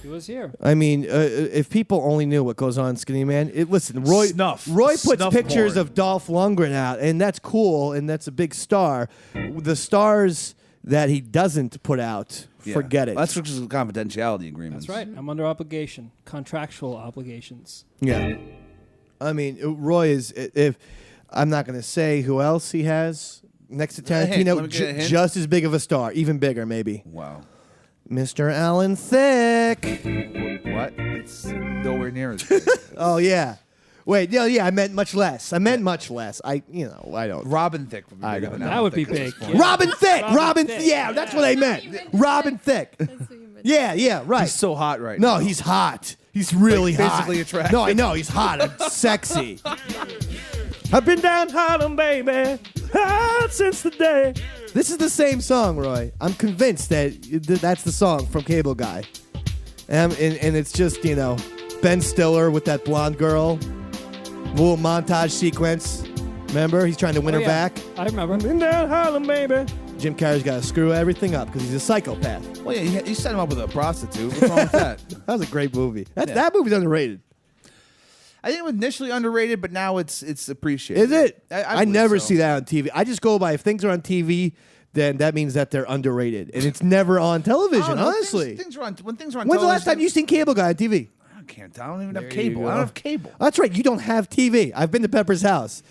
He was here. I mean, if people only knew what goes on in Skinny Man, listen, Roy puts Snuff pictures porn. of Dolph Lundgren out, and that's cool, and that's a big star. The stars that he doesn't put out, forget it. That's just a confidentiality agreement. That's right. I'm under obligation, contractual obligations. Yeah. I mean, Roy is, if I'm not going to say who else he has next to Tarantino, Let me get a hint. just as big of a star, even bigger maybe. Wow. Mr. Alan Thicke. What? It's nowhere near as big. Oh, yeah. Wait, yeah, I meant much less. I don't. Robin Thicke would be bigger than That Alan would be Thicke at this big. point. Yeah. Robin Thicke! Robin Thicke. Yeah, that's what I meant. Robin Thicke. That's what you meant. Yeah, right. He's so hot right now. No, he's hot. He's really Like, hot. physically attractive. No, I know. He's hot and sexy. I've been down Harlem, baby, hot since the day. This is the same song, Roy. I'm convinced that that's the song from Cable Guy. And it's just, Ben Stiller with that blonde girl. Little montage sequence. Remember? He's trying to win her back. I remember. Been down Harlem, baby. Jim Carrey's got to screw everything up because he's a psychopath. Well, yeah, you set him up with a prostitute. What's wrong with that? That was a great movie. That movie's underrated. I think it was initially underrated, but now it's appreciated. Is it? I I believe never so. see that on TV. I just go by if things are on TV, then that means that they're underrated, and it's never on television. Honestly, things are on. When things are on. when's the last television- time you seen Cable Guy on TV? I don't even have There cable. you I go. don't have cable. That's right. You don't have TV. I've been to Pepper's house.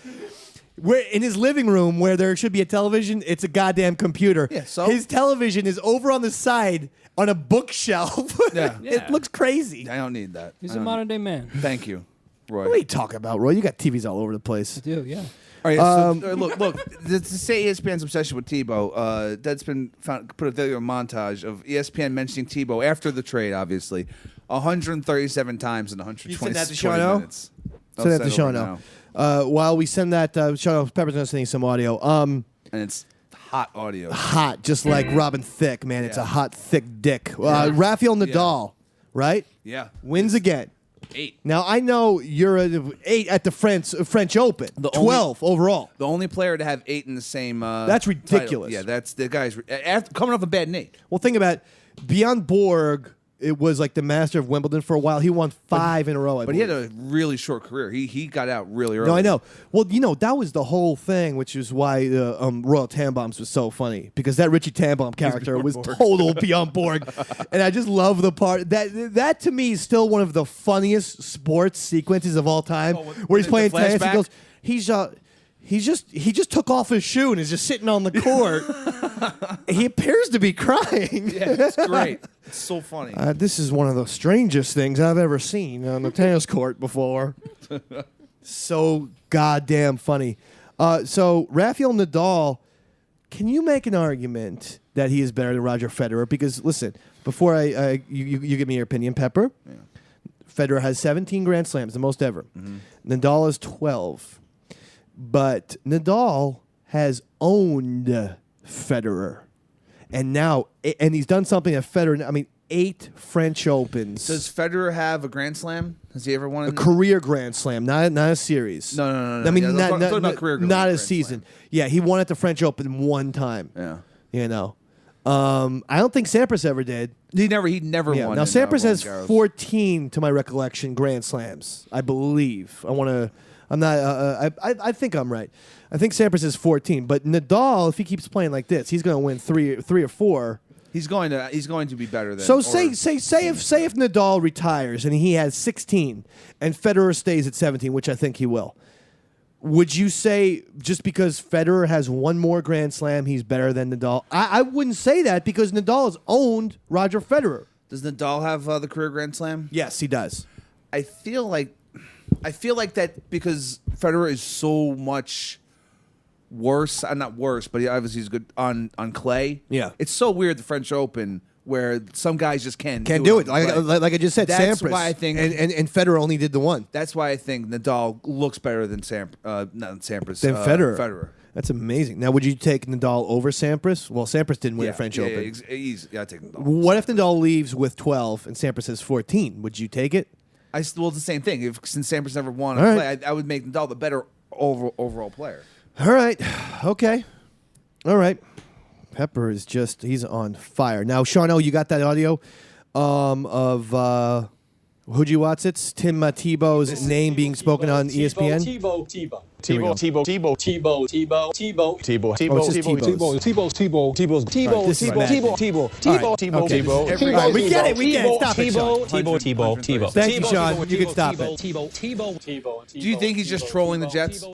We're in his living room where there should be a television. It's a goddamn computer. Yeah, so? His television is over on the side on a bookshelf. Yeah. It looks crazy. I don't need that. He's I a don't modern day man. need- Thank you, Roy. What are you talking about, Roy? You got TVs all over the place. I do, yeah. All right, so, look. To say ESPN's obsession with Tebow, that's been put a video montage of ESPN mentioning Tebow after the trade, obviously, 137 times in 120 You send that to 20 Shano? minutes. Send that to I'll send it Shano. over now. While we send that, Shano, Pepper's going to send you some audio. And it's hot audio. Hot, just like Robin Thicke, man. It's Yeah. a hot, thick dick. Rafael Nadal, right? Yeah. Wins again. 8. Now, I know you're at 8 at the French Open. The 12 overall. The only player to have 8 in the same That's ridiculous. title. Yeah, that's the guy's coming off a bad knee. Well, think about it. Bjorn Borg it was like the master of Wimbledon for a while. He won 5 in a row. But he had a really short career. He got out really early. No, I know. Well, that was the whole thing, which is why Royal Tannenbaums was so funny, because that Richie Tannenbaum character was total Bjorn Borg, and I just love the part that to me is still one of the funniest sports sequences of all time, where he's playing tennis. He goes, he just took off his shoe and is just sitting on the court. He appears to be crying. Yeah, it's great. It's so funny. This is one of the strangest things I've ever seen on the tennis court before. So goddamn funny. So Rafael Nadal, can you make an argument that he is better than Roger Federer? Because listen, before you give me your opinion, Pepper. Yeah. Federer has 17 Grand Slams, the most ever. Mm-hmm. Nadal has 12. But Nadal has owned Federer. And he's done something that Federer, 8 French Opens. Does Federer have a Grand Slam? Has he ever won a career Grand Slam, not a series? No. I'm talking about career not Grand a season. Slam. Yeah, he won at the French Open one time. Yeah. I don't think Sampras ever did. He never won. Now Sampras has 14, to my recollection, Grand Slams, I believe. I think I'm right. I think Sampras is 14, but Nadal, if he keeps playing like this, he's going to win three or 4. He's going to be better than. So say if Nadal retires and he has 16 and Federer stays at 17, which I think he will. Would you say just because Federer has one more Grand Slam, he's better than Nadal? I wouldn't say that, because Nadal has owned Roger Federer. Does Nadal have the career Grand Slam? Yes, he does. I feel like that because Federer is so much worse. Not worse, but obviously he's good on clay. Yeah. It's so weird, the French Open, where some guys just can't do it. Like I just said, that's Sampras. Why I think, and Federer only did the one. That's why I think Nadal looks better than Sampras. Than Federer. That's amazing. Now, would you take Nadal over Sampras? Well, Sampras didn't win a French Open. Yeah, I take Nadal. What if Nadal leaves with 12 and Sampras has 14? Would you take it? It's the same thing. Since Sampras never won All play, I would make Nadal the better overall player. All right. Okay. All right. Pepper is he's on fire. Now, Sean, you got that audio of who'd you watch it? Tim Tebow's name being spoken on ESPN? Tebow. All right, we get it. Stop it, Sean. Tebow. Thank you, Sean. You can stop it. Do you think he's just trolling the Jets? Who?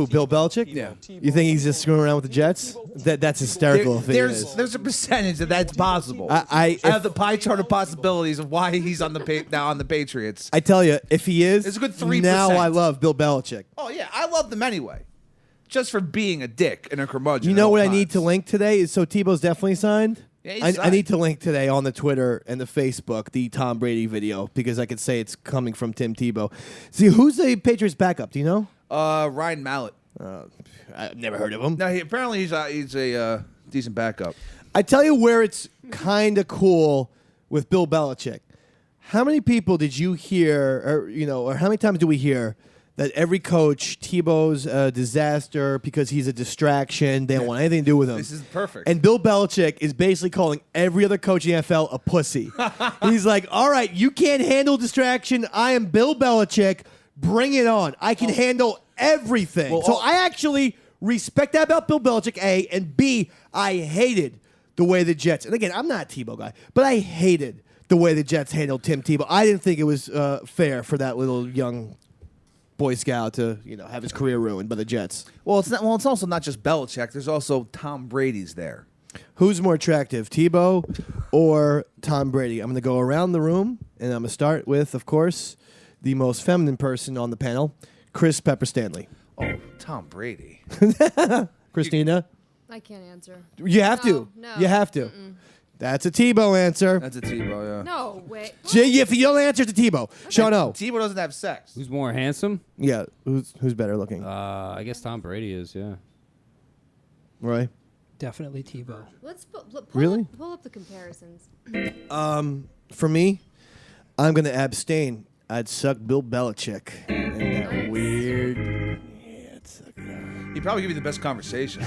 Bill Belichick? Yeah. You think he's just screwing around with the Jets? That's hysterical. There's a percentage that's possible. I have the pie chart of possibilities of why he's on the Patriots. I tell you, if he is, it's a good 3%. Now I love Bill Belichick. Oh yeah, I love them anyway. Just for being a dick and a curmudgeon. You know what I need to link today? So Tebow's definitely signed. Yeah, I need to link today on the Twitter and the Facebook the Tom Brady video, because I could say it's coming from Tim Tebow. See, who's the Patriots backup? Do you know? Ryan Mallett. I've never heard of him. No, apparently he's a decent backup. I tell you where it's kind of cool with Bill Belichick. How many people did you hear, or how many times do we hear that every coach, Tebow's a disaster because he's a distraction, they don't want anything to do with him? This is perfect. And Bill Belichick is basically calling every other coach in the NFL a pussy. He's like, all right, you can't handle distraction. I am Bill Belichick. Bring it on. I can handle everything. Well, so I actually respect that about Bill Belichick, A, and B, I hated the way the Jets, and again, I'm not a Tebow guy, but I hated the way the Jets handled Tim Tebow. I didn't think it was fair for that little young Boy Scout to have his career ruined by the Jets. Well, it's also not just Belichick. There's also Tom Brady's there. Who's more attractive, Tebow or Tom Brady? I'm going to go around the room, and I'm going to start with, of course, the most feminine person on the panel, Chris Pepper Stanley. Oh, Tom Brady. Christina? I can't answer. You have to. No. You have to. That's a Tebow answer. That's a Tebow, yeah. No, wait. If you don't answer to Tebow. Sean O. Tebow doesn't have sex. Who's more handsome? Yeah, who's better looking? I guess Tom Brady is, yeah. Roy? Definitely Tebow. Let's pull up the comparisons. For me, I'm going to abstain. I'd suck Bill Belichick. And that weird... Yeah, I'd suck that. He'd probably give you the best conversation.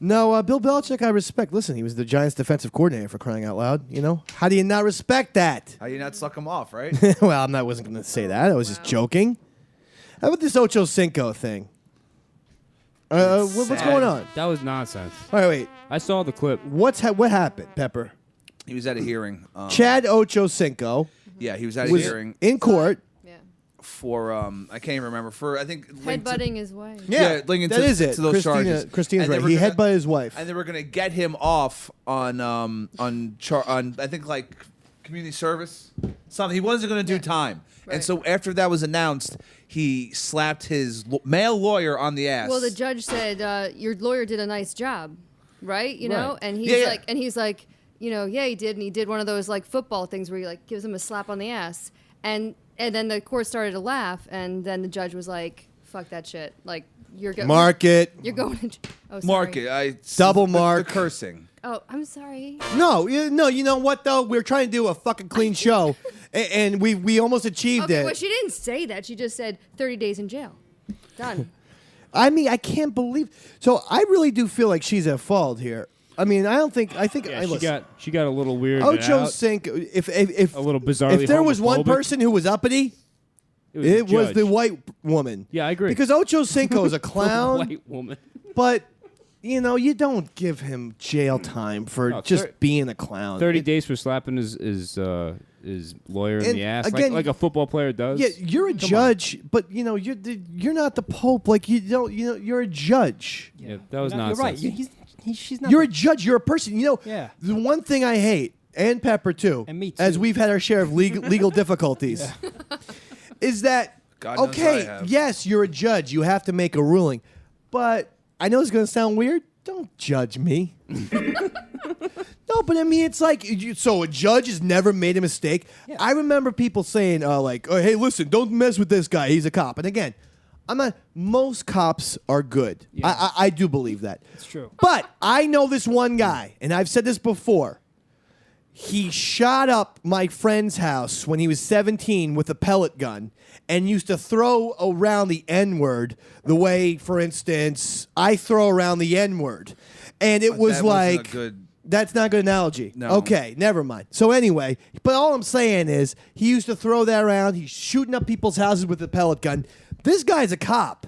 No, Bill Belichick, I respect. Listen, he was the Giants' defensive coordinator, for crying out loud. You know, how do you not respect that? How you not suck him off, right? Well, wasn't going to say that. I was just joking. How about this Ochocinco thing? What's sad. going on? That was nonsense. All right, wait. I saw the clip. What happened, Pepper? He was at a hearing. Chad Ochocinco Yeah, he was at a was hearing in court. Yeah. for I can't even remember for I think linked to- Headbutting his wife. Yeah, linking that to, is it. to those charges. Christina's And they right. were He gonna- headbutted his wife. and they were gonna get him off on I think like community service something. He wasn't gonna do time, Right. and so after that was announced, he slapped his male lawyer on the ass. Well, the judge said your lawyer did a nice job, right? You know, Right. and he's Yeah, yeah. like, you know, yeah, he did, and he did one of those like football things where he like gives him a slap on the ass, and then the court started to laugh, and then the judge was like, "Fuck that shit!" Like you're going, Mark it. you're going to, oh, sorry. mark it. Double mark. the cursing. Oh, I'm sorry. No, you know what though? We're trying to do a fucking clean show, and we almost achieved Okay, it. well, she didn't say that. She just said 30 days in jail. Done. I mean, I can't believe. So I really do feel like she's at fault here. I mean, I think. Yeah, she got a little weird. Ochocinco. If A little bizarrely if there was one homophobic. person who was uppity, it was the judge. white woman. Yeah, I agree. Because Ochocinco is a clown, White woman. but you know you don't give him jail time for No, just being a clown. 30 days for slapping his lawyer in And the ass, again, like a football player does. Yeah, you're a judge, but you know you're not the Pope. Like you don't, you're a judge. Yeah, that was You're nonsense. right. She's not. You're a judge. You're a person. You know, Yeah. the one thing I hate, and Pepper too, And me as too. we've had our share of legal difficulties, is that God knows I okay? have. Yes, you're a judge. You have to make a ruling, but I know it's going to sound weird. Don't judge me. No, but I mean, it's like, so a judge has never made a mistake. Yeah. I remember people saying, like, oh, hey, listen, don't mess with this guy. He's a cop. And again, I'm not, most cops are good. Yeah. I do believe that. It's true. But I know this one guy, and I've said this before. He shot up my friend's house when he was 17 with a pellet gun and used to throw around the N-word the way, for instance, I throw around the N-word. And it was that wasn't a like, good- that's not a good analogy. No. Okay, never mind. So anyway, but all I'm saying is he used to throw that around. He's shooting up people's houses with a pellet gun. This guy's a cop.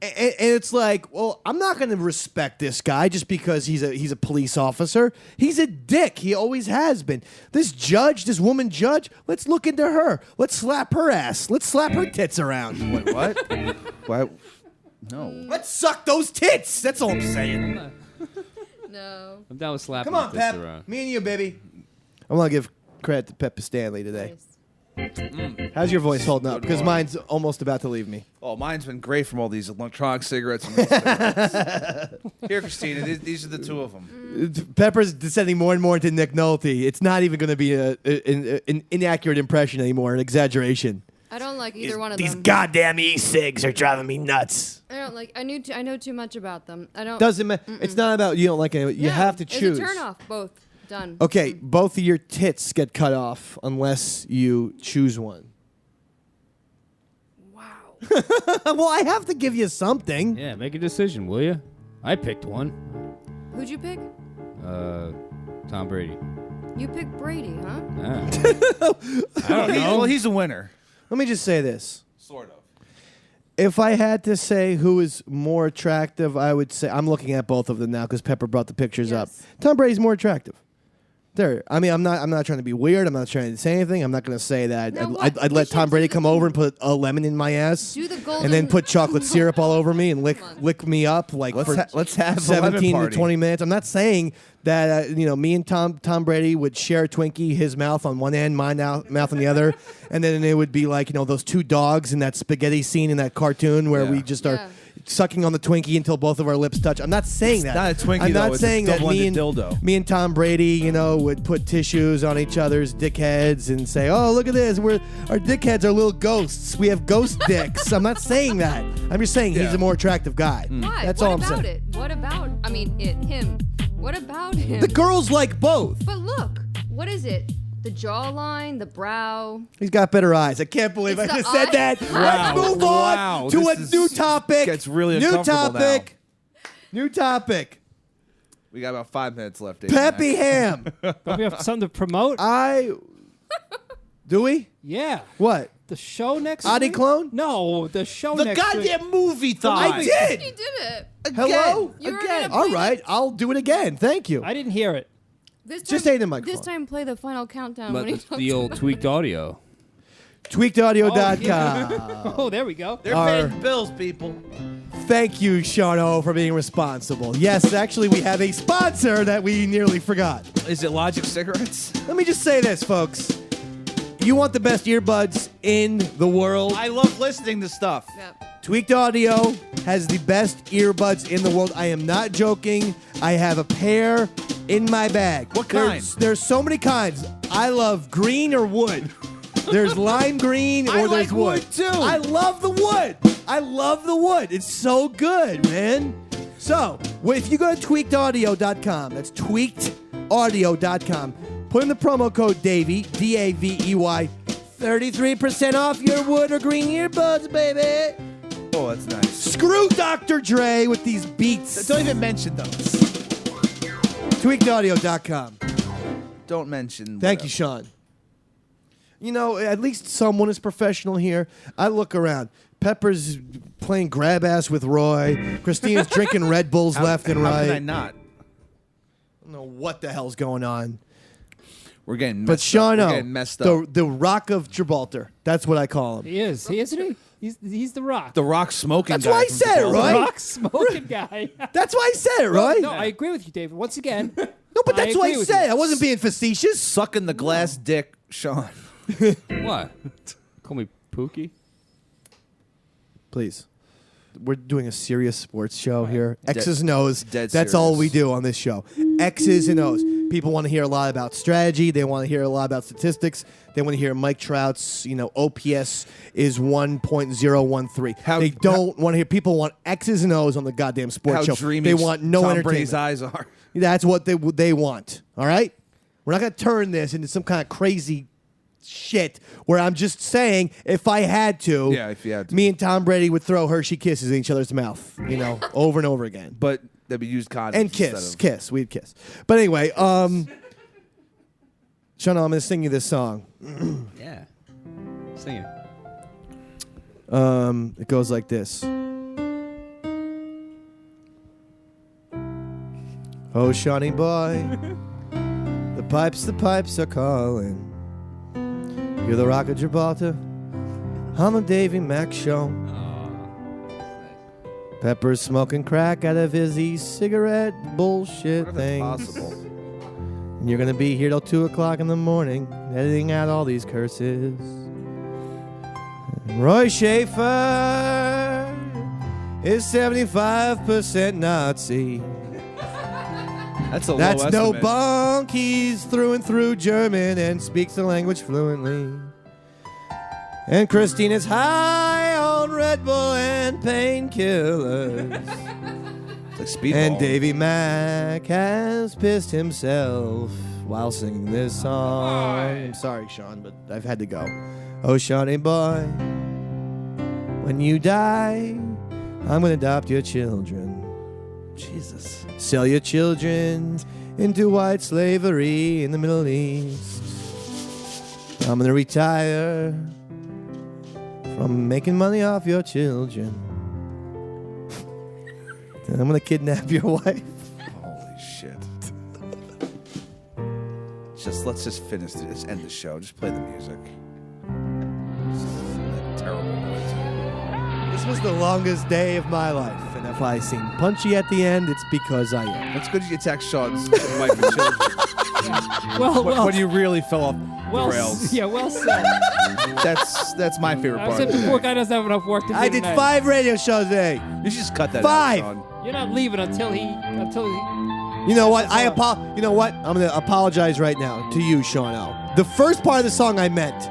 And it's like, well, I'm not going to respect this guy just because he's a police officer. He's a dick. He always has been. This judge, this woman judge, let's look into her. Let's slap her ass. Let's slap her tits around. Wait, what? What? No. Let's suck those tits. That's all I'm saying. No. I'm down with slapping Come on, the tits Pep. around. Me and you, baby. I want to give credit to Pepper Stanley today. Nice. How's your voice holding up? Good Because one. mine's almost about to leave me. Oh, mine's been great from all these electronic cigarettes. And cigarettes. Here, Christina, these are the two of them. Pepper's descending more and more into Nick Nolte. It's not even going to be an inaccurate impression anymore, an exaggeration. I don't like either one of These them. goddamn e-cigs are driving me nuts. I don't like. I know too much about them. I don't. Doesn't matter. It's not about you don't like it. You Yeah, have to choose. It's a turn off. Both done. Okay, both of your tits get cut off unless you choose one. Wow. Well, I have to give you something. Yeah, make a decision, will you? I picked one. Who'd you pick? Tom Brady. You picked Brady, huh? Ah. I don't know. Well, he's a winner. Let me just say this. Sort of. If I had to say who is more attractive, I would say I'm looking at both of them now because Pepper brought the pictures up. Yes. Tom Brady's more attractive. There. I mean, I'm not trying to be weird. I'm not trying to say anything. I'm not going to say that. Now what? I'd We let should Tom Brady do come the- over and put a lemon in my ass, Do the and then golden- put chocolate syrup all over me and lick me up like Let's for let's have a lemon 17 to party. 20 minutes. I'm not saying that me and Tom Brady would share a Twinkie, his mouth on one end, my mouth on the other, and then it would be like those two dogs in that spaghetti scene in that cartoon where Yeah. we just are Yeah. sucking on the Twinkie until both of our lips touch. I'm not saying that. not a Twinkie, I'm not though. It's a saying that double-ended dildo. me and Tom Brady, would put tissues on each other's dickheads and say, "Oh, look at this. Our dickheads are little ghosts. We have ghost dicks." I'm not saying that. I'm just saying he's Yeah. a more attractive guy. Why? That's what all I'm about saying. it? What about? I mean, him. What about him? The girls like both. But look, what is it? The jawline, the brow. He's got better eyes. I can't believe It's I the just said eye. that. Let's move Wow. on to This a is- new topic. gets really new uncomfortable topic. New topic. We got about 5 minutes left. Dave Peppy Mac. Ham. Don't we have something to promote? Do we? Yeah. What? The show next Adi week? Clone? No, the show The next week. goddamn movie thon. I did. You did it. Hello? You were Again. gonna All play right, I'll do it again. Thank you. I didn't hear it. This time, Just say the microphone. This time, play the final countdown. But when he it's talks the old about tweaked audio. Tweakedaudio.com. Oh, there we go. They're Our- paying bills, people. Thank you, Shano, for being responsible. Yes, actually, we have a sponsor that we nearly forgot. Is it Logic cigarettes? Let me just say this, folks. You want the best earbuds in the world? I love listening to stuff. Yep. Tweaked Audio has the best earbuds in the world. I am not joking. I have a pair in my bag. What kind? There's so many kinds. I love green or wood. There's lime green or I there's like wood, too. I love the wood. I love the wood. It's so good, man. So, if you go to tweakedaudio.com, that's tweakedaudio.com, put in the promo code Davey, D-A-V-E-Y, 33% off your wood or green earbuds, baby. Oh, that's nice. Screw Dr. Dre with these beats. Don't even mention those. Tweakedaudio.com. Don't mention. Thank you, Sean. You know, at least someone is professional here. I look around. Pepper's playing grab ass with Roy. Christina's drinking Red Bulls left and How right. can I not? I don't know what the hell's going on. We're getting But messed up. We're Sean, getting messed up. the Rock of Gibraltar. That's what I call him. He is. He isn't he? He's the Rock. The Rock smoking That's guy. why I from said it, Gibraltar. right? Rock smoking guy. That's why I said it, right? No, I agree with you, David. Once again. No, but that's why I agree with said it. you. I wasn't being facetious. Sucking the glass dick, Sean. What? Call me Pookie? Please. We're doing a serious sports show here. X's and O's. dead That's all serious. we do on this show. X's and O's. People want to hear a lot about strategy. They want to hear a lot about statistics. They want to hear Mike Trout's, OPS is 1.013. They don't want to hear. People want X's and O's on the goddamn sports How show. dreamy They want no Tom entertainment. Brady's eyes are. That's what they want. All right? We're not going to turn this into some kind of crazy shit where I'm just saying if I had to, Yeah, if you had to. me and Tom Brady would throw Hershey kisses in each other's mouth, over and over again. But they'd be used condoms. And kiss. We'd kiss. But anyway, Sean, I'm going to sing you this song. Yeah. Sing it. It goes like this. Oh, Shawnee boy, the pipes are calling. You're the Rock of Gibraltar on the Davey Mac Show. Pepper's smoking crack out of his e-cigarette bullshit thing. Possible. And you're going to be here till 2 o'clock in the morning, editing out all these curses. And Roy Schaefer is 75% Nazi. That's a low That's no estimate. bunk. He's through and through German and speaks the language fluently. And Christina's high on Red Bull and painkillers. Like Speedball. And Davey Mac has pissed himself while singing this song. I'm sorry, Sean, but I've had to go. Oh, Shawnee boy, when you die, I'm going to adopt your children. Jesus. Sell your children into white slavery in the Middle East. I'm going to retire from making money off your children. And I'm going to kidnap your wife. Holy shit. Let's just finish this. End the show. Just play the music. That terrible noise. This was the longest day of my life. And if I seem punchy at the end, it's because I am. That's good you text Sean's wife and children. When you really fell off the rails. Yeah, well said. That's my favorite I part. said the poor guy doesn't have enough work to do I did tonight. 5 radio shows today. You should just cut that 5. out, Sean. You're not leaving until he. You know what? You know what? I'm gonna apologize right now to you, Sean O. The first part of the song I meant.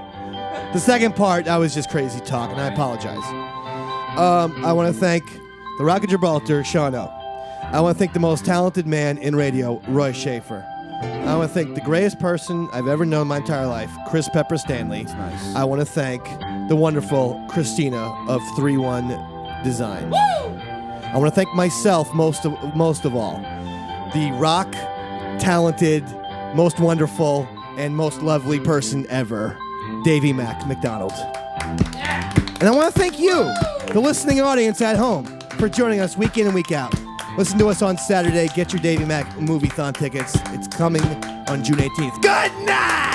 The second part, I was just crazy talking. I apologize. I want to thank the Rock of Gibraltar, Sean O. I want to thank the most talented man in radio, Roy Schaefer. I want to thank the greatest person I've ever known in my entire life, Chris Pepper Stanley. Nice. I want to thank the wonderful Christina of 3-1 Design. I want to thank myself most of all. the rock talented, most wonderful, and most lovely person ever, Davey Mac McDonald. And I want to thank you, the listening audience at home, for joining us week in and week out. Listen to us on Saturday. Get your Davey Mac Movie-thon tickets. It's coming on June 18th. Good night!